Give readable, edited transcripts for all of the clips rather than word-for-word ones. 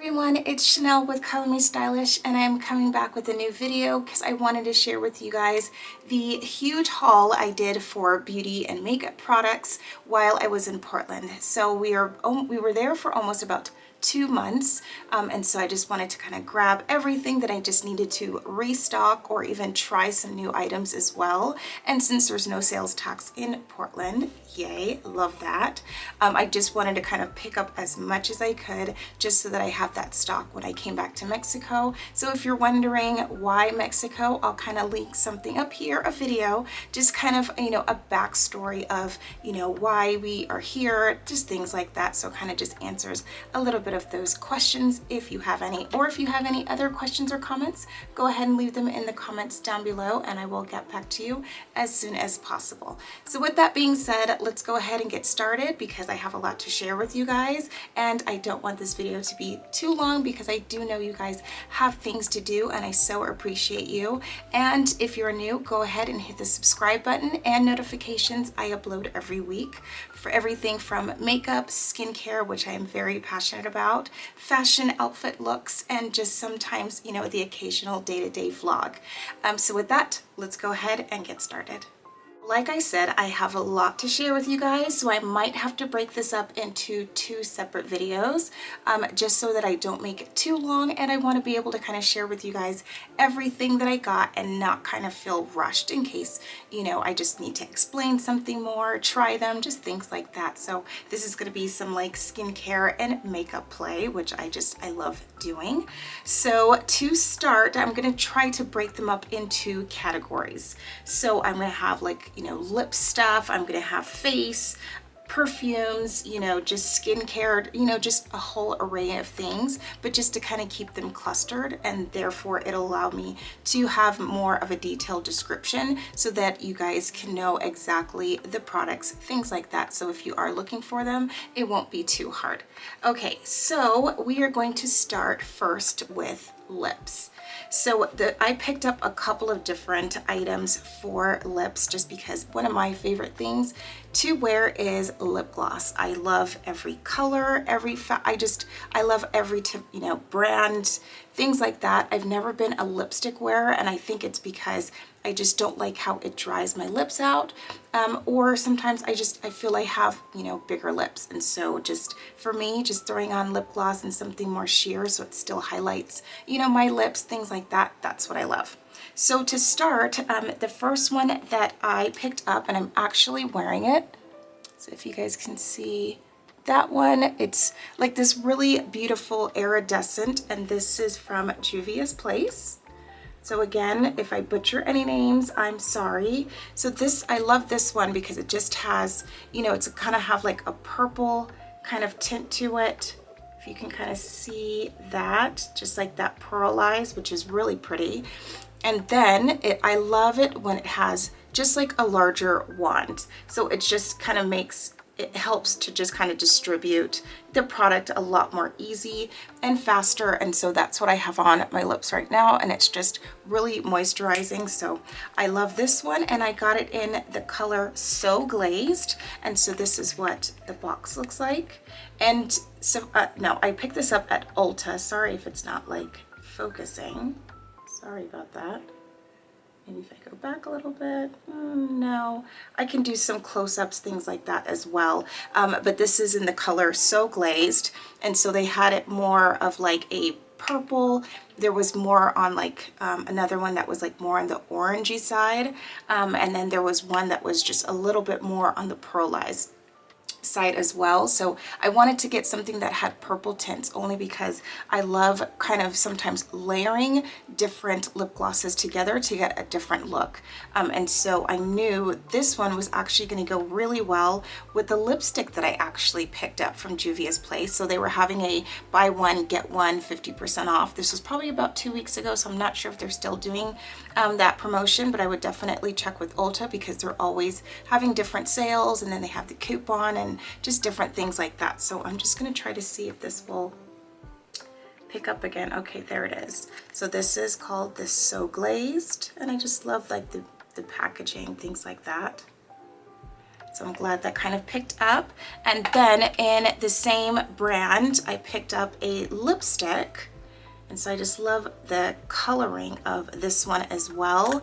Everyone, it's Chanel with Color Me Stylish, and I'm coming back with a new video because I wanted to share with you guys the huge haul I did for beauty and makeup products while I was in Portland. So we were there for almost about 2 months, and so I just wanted to kind of grab everything that I just needed to restock or even try some new items as well. And since there's no sales tax in Portland, yay, love that. I just wanted to kind of pick up as much as I could just so that I have that stock when I came back to Mexico. So if you're wondering why Mexico, I'll kind of link something up here, a video, just kind of, a backstory of, why we are here, just things like that. So kind of just answers a little bit of those questions if you have any, or if you have any other questions or comments, go ahead and leave them in the comments down below and I will get back to you as soon as possible. So with that being said, let's go ahead and get started because I have a lot to share with you guys and I don't want this video to be too long because I do know you guys have things to do and I so appreciate you. And if you're new, go ahead and hit the subscribe button and notifications. I upload every week for everything from makeup, skincare, which I am very passionate about, fashion, outfit looks, and just sometimes, the occasional day-to-day vlog. So with that, let's go ahead and get started. Like I said, I have a lot to share with you guys, so I might have to break this up into 2 separate videos, just so that I don't make it too long, and I want to be able to kind of share with you guys everything that I got and not kind of feel rushed in case, I just need to explain something more, try them, just things like that. So this is going to be some like skincare and makeup play, which I love doing. So to start, I'm going to try to break them up into categories. So I'm going to have like lip stuff, I'm gonna have face, perfumes, just skincare, just a whole array of things, but just to kind of keep them clustered, and therefore it'll allow me to have more of a detailed description so that you guys can know exactly the products, things like that. So if you are looking for them, it won't be too hard. Okay, so we are going to start first with lips. So I picked up a couple of different items for lips just because one of my favorite things to wear is lip gloss. I love every color, I love every brand, things like that. I've never been a lipstick wearer, and I think it's because I just don't like how it dries my lips out, or sometimes I feel I have, bigger lips, and so just for me, just throwing on lip gloss and something more sheer so it still highlights, my lips, things like that, that's what I love. So to start, the first one that I picked up, and I'm actually wearing it, so if you guys can see that one, it's like this really beautiful iridescent, and this is from Julius Place. So again, if I butcher any names, I'm sorry. So I love this one because it just has, it's kind of have like a purple kind of tint to it. If you can kind of see that, just like that pearlized, which is really pretty. And then I love it when it has just like a larger wand. So it just kind of it helps to just kind of distribute the product a lot more easy and faster. And so that's what I have on my lips right now. And it's just really moisturizing. So I love this one, and I got it in the color So Glazed. And so this is what the box looks like. And so, no, I picked this up at Ulta. Sorry if it's not like focusing. Sorry about that. Maybe if I go back a little bit, no, I can do some close-ups, things like that as well. But this is in the color So Glazed, and so they had it more of like a purple. There was more on like another one that was like more on the orangey side, and then there was one that was just a little bit more on the pearlized side as well. So I wanted to get something that had purple tints only because I love kind of sometimes layering different lip glosses together to get a different look. And so I knew this one was actually going to go really well with the lipstick that I actually picked up from Juvia's Place. So they were having a buy one, get one 50% off. This was probably about 2 weeks ago, so I'm not sure if they're still doing that promotion, but I would definitely check with Ulta because they're always having different sales, and then they have the coupon and just different things like that. So I'm just going to try to see if this will pick up again. Okay, there it is. So this is called this So Glazed, and I just love like the packaging, things like that. So I'm glad that kind of picked up. And then in the same brand, I picked up a lipstick. And so I just love the coloring of this one as well.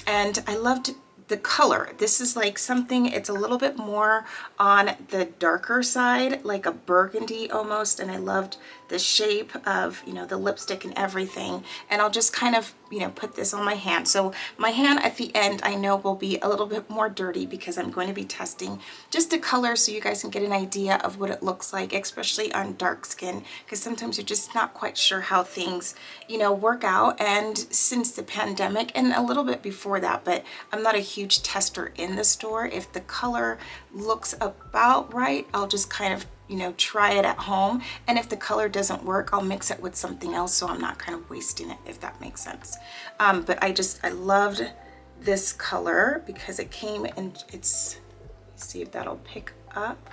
And I loved the color. This is like something, it's a little bit more on the darker side, like a burgundy almost. And I loved the shape of, you know, the lipstick and everything. And I'll just kind of, you know, put this on my hand. So my hand at the end, I know will be a little bit more dirty because I'm going to be testing just a color so you guys can get an idea of what it looks like, especially on dark skin, because sometimes you're just not quite sure how things, you know, work out. And since the pandemic and a little bit before that, but I'm not a huge tester in the store. If the color looks about right, I'll just kind of, you know, try it at home. And if the color doesn't work, I'll mix it with something else so I'm not kind of wasting it, if that makes sense. But I loved this color because it came in, it's, let's see if that'll pick up,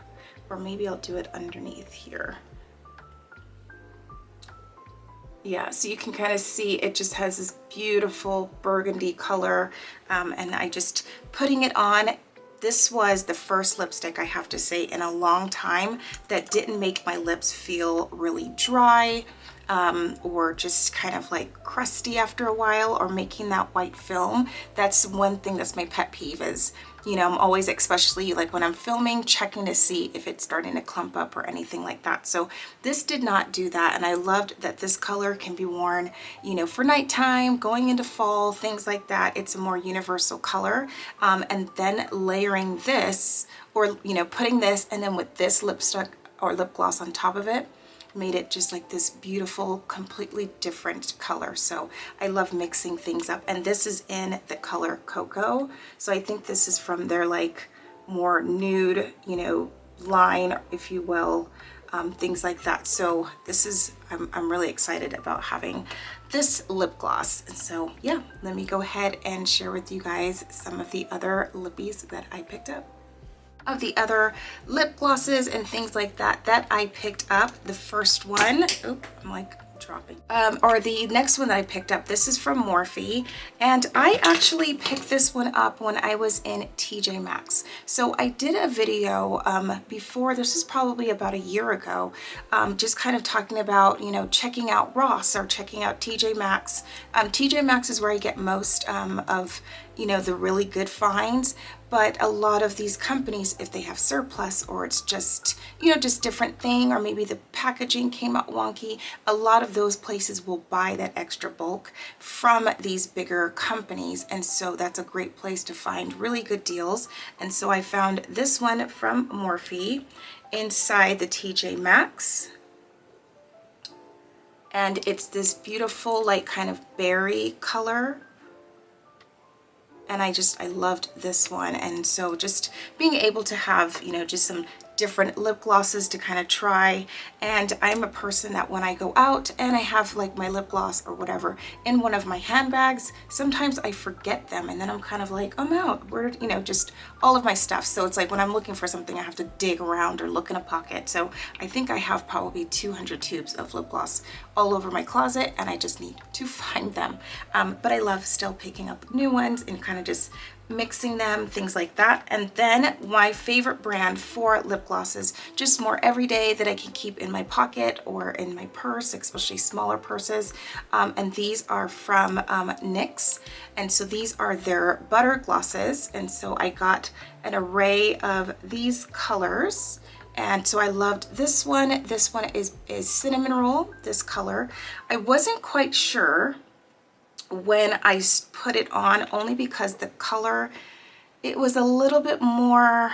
or maybe I'll do it underneath here. Yeah, so you can kind of see it just has this beautiful burgundy color. And I just putting it on. This was the first lipstick, I have to say, in a long time that didn't make my lips feel really dry or just kind of like crusty after a while, or making that white film. That's one thing that's my pet peeve is, you know, I'm always, especially like when I'm filming, checking to see if it's starting to clump up or anything like that. So this did not do that. And I loved that this color can be worn, you know, for nighttime, going into fall, things like that. It's a more universal color. And then layering this, or, you know, putting this and then with this lipstick or lip gloss on top of it, made it just like this beautiful, completely different color. So I love mixing things up. And this is in the color Coco. So I think this is from their like more nude, you know, line, if you will, things like that. So this is, I'm really excited about having this lip gloss. And so yeah, let me go ahead and share with you guys some of the other lippies that I picked up. Of the other lip glosses and things like that that I picked up, the first one, oop, I'm like dropping, or the next one that I picked up, this is from Morphy, and I actually picked this one up when I was in TJ Maxx. So I did a video before, this is probably about a year ago, just kind of talking about, you know, checking out Ross or checking out TJ Maxx. TJ Maxx is where I get most of, you know, the really good finds. But a lot of these companies, if they have surplus or it's just, you know, just different thing, or maybe the packaging came out wonky, a lot of those places will buy that extra bulk from these bigger companies. And so that's a great place to find really good deals. And so I found this one from Morphy inside the TJ Maxx. And it's this beautiful, like kind of berry color. And I loved this one. And so just being able to have, you know, just some different lip glosses to kind of try. And I'm a person that when I go out and I have like my lip gloss or whatever in one of my handbags, sometimes I forget them and then I'm kind of like, I'm out, where, you know, just all of my stuff. So it's like when I'm looking for something, I have to dig around or look in a pocket. So I think I have probably 200 tubes of lip gloss all over my closet and I just need to find them. But I love still picking up new ones and kind of just mixing them, things like that. And then my favorite brand for lip glosses, just more everyday that I can keep in my pocket or in my purse, especially smaller purses. And these are from NYX. And so these are their butter glosses. And so I got an array of these colors. And so I loved this one. This one is cinnamon roll, this color. I wasn't quite sure when I put it on, only because the color, it was a little bit more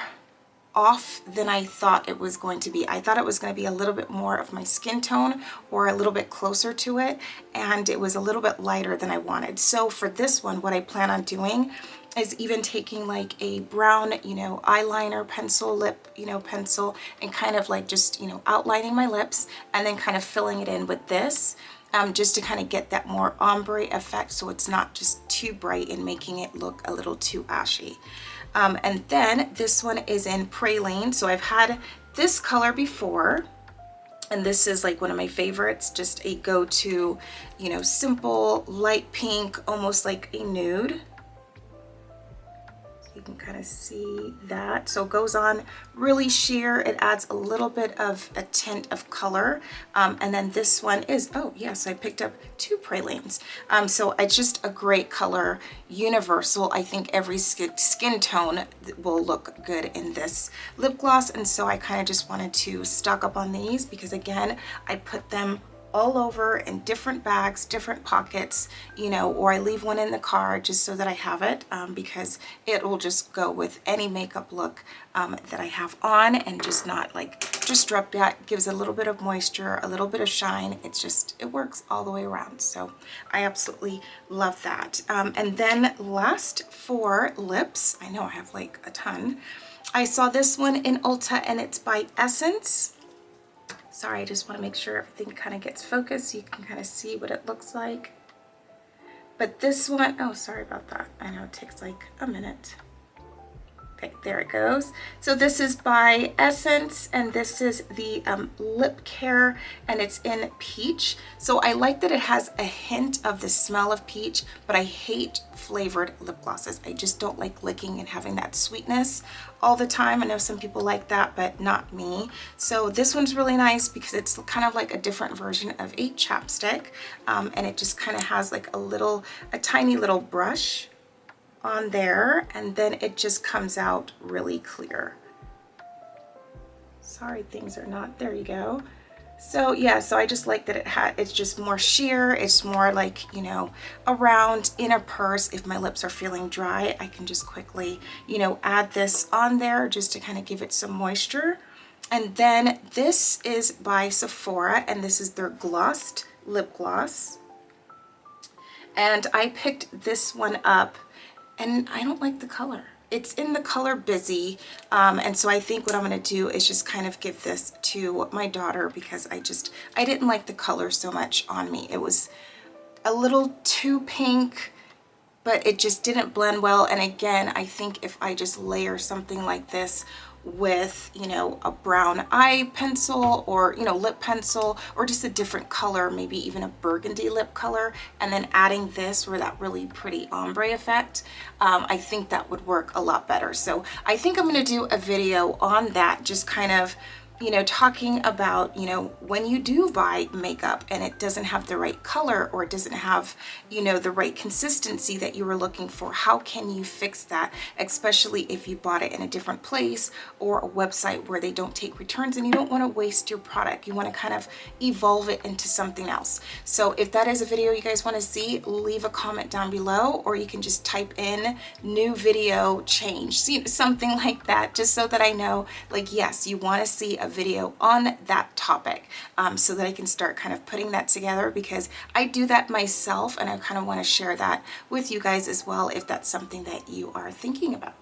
off than I thought it was going to be. I thought it was going to be a little bit more of my skin tone or a little bit closer to it, and it was a little bit lighter than I wanted. So for this one, what I plan on doing is even taking like a brown, you know, eyeliner pencil, lip, you know, pencil, and kind of like just, you know, outlining my lips and then kind of filling it in with this. Just to kind of get that more ombre effect so it's not just too bright and making it look a little too ashy. And then this one is in Praline. So I've had this color before, and this is like one of my favorites, just a go-to, you know, simple light pink, almost like a nude. You can kind of see that. So it goes on really sheer. It adds a little bit of a tint of color. And then this one is, oh yes, I picked up 2 pralines. So it's just a great color, universal. I think every skin tone will look good in this lip gloss. And so I kind of just wanted to stock up on these because again, I put them all over in different bags, different pockets, you know, or I leave one in the car just so that I have it because it will just go with any makeup look that I have on and just not like disrupt that. Gives a little bit of moisture, a little bit of shine. It's just, it works all the way around. So I absolutely love that. And then last for lips, I know I have like a ton. I saw this one in Ulta and it's by Essence. Sorry, I just want to make sure everything kind of gets focused so you can kind of see what it looks like. But this one, oh, sorry about that. I know it takes like a minute. Okay, there it goes. So this is by Essence, and this is the lip care, and it's in peach. So I like that it has a hint of the smell of peach, but I hate flavored lip glosses. I just don't like licking and having that sweetness all the time. I know some people like that, but not me. So this one's really nice because it's kind of like a different version of a chapstick, and it just kind of has like a tiny little brush on there, and then it just comes out really clear. Sorry, things are not, there you go. So yeah, so I just like that it's just more sheer. It's more like, you know, around in a purse. If my lips are feeling dry, I can just quickly, you know, add this on there just to kind of give it some moisture. And then this is by Sephora, and this is their glossed lip gloss. And I picked this one up, and I don't like the color. It's in the color Busy, and so I think what I'm gonna do is just kind of give this to my daughter because I didn't like the color so much on me. It was a little too pink, but it just didn't blend well. And again, I think if I just layer something like this with, you know, a brown eye pencil or, you know, lip pencil, or just a different color, maybe even a burgundy lip color, and then adding this for that really pretty ombre effect, I think that would work a lot better. So I think I'm going to do a video on that, just kind of, you know, talking about, you know, when you do buy makeup and it doesn't have the right color or it doesn't have, you know, the right consistency that you were looking for, how can you fix that, especially if you bought it in a different place or a website where they don't take returns and you don't want to waste your product. You want to kind of evolve it into something else. So if that is a video you guys want to see, leave a comment down below, or you can just type in new video change, see, something like that, just so that I know, like, yes, you want to see a video on that topic, so that I can start kind of putting that together, because I do that myself and I kind of want to share that with you guys as well if that's something that you are thinking about.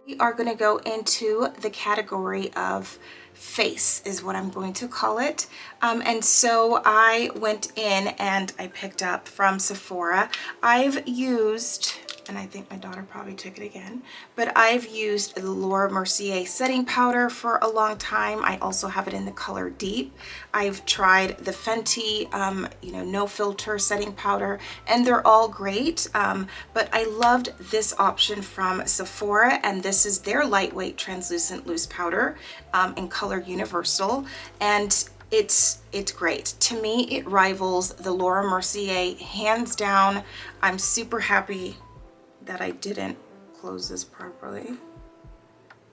We are going to go into the category of face, is what I'm going to call it. And so I went in and I picked up from Sephora. I've used, and I think my daughter probably took it again, but I've used the Laura Mercier setting powder for a long time. I also have it in the color Deep. I've tried the Fenty, you know, no filter setting powder, and they're all great. But I loved this option from Sephora, and this is their lightweight translucent loose powder in color Universal, and it's great. To me, it rivals the Laura Mercier hands down. I'm super happy that I didn't close this properly.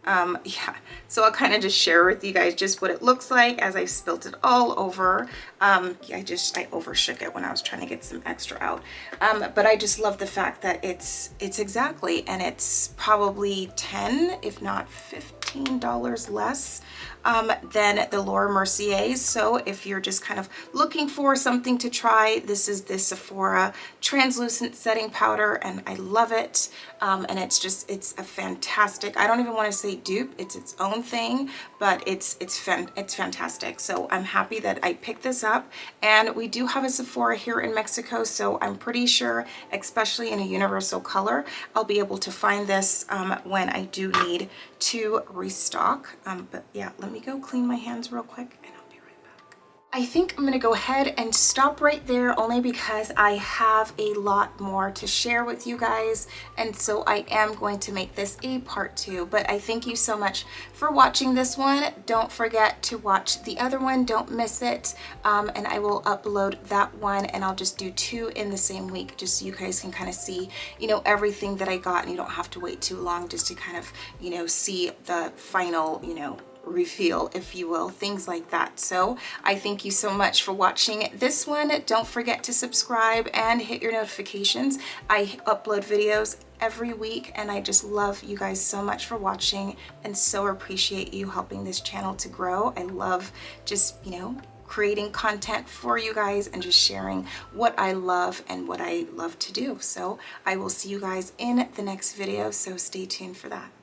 Yeah, so I'll kind of just share with you guys just what it looks like as I spilt it all over. Yeah, I overshook it when I was trying to get some extra out. But I just love the fact that it's exactly, and it's probably 10, if not $15 less than the Laura Mercier's. So if you're just kind of looking for something to try, this is the Sephora translucent setting powder, and I love it. And it's a fantastic, I don't even want to say dupe, it's its own thing, but it's fantastic. So I'm happy that I picked this up, and we do have a Sephora here in Mexico, so I'm pretty sure, especially in a universal color, I'll be able to find this when I do need to restock. But yeah, let me go clean my hands real quick and I'll be right back. I think I'm gonna go ahead and stop right there, only because I have a lot more to share with you guys, and so I am going to make this a part 2. But I thank you so much for watching this one. Don't forget to watch the other one, don't miss it. And I will upload that one, and I'll just do 2 in the same week, just so you guys can kind of see, you know, everything that I got, and you don't have to wait too long just to kind of, you know, see the final, you know, reveal, if you will, things like that. So I thank you so much for watching this one. Don't forget to subscribe and hit your notifications. I upload videos every week, and I just love you guys so much for watching, and so appreciate you helping this channel to grow. I love just, you know, creating content for you guys and just sharing what I love and what I love to do. So I will see you guys in the next video, so stay tuned for that.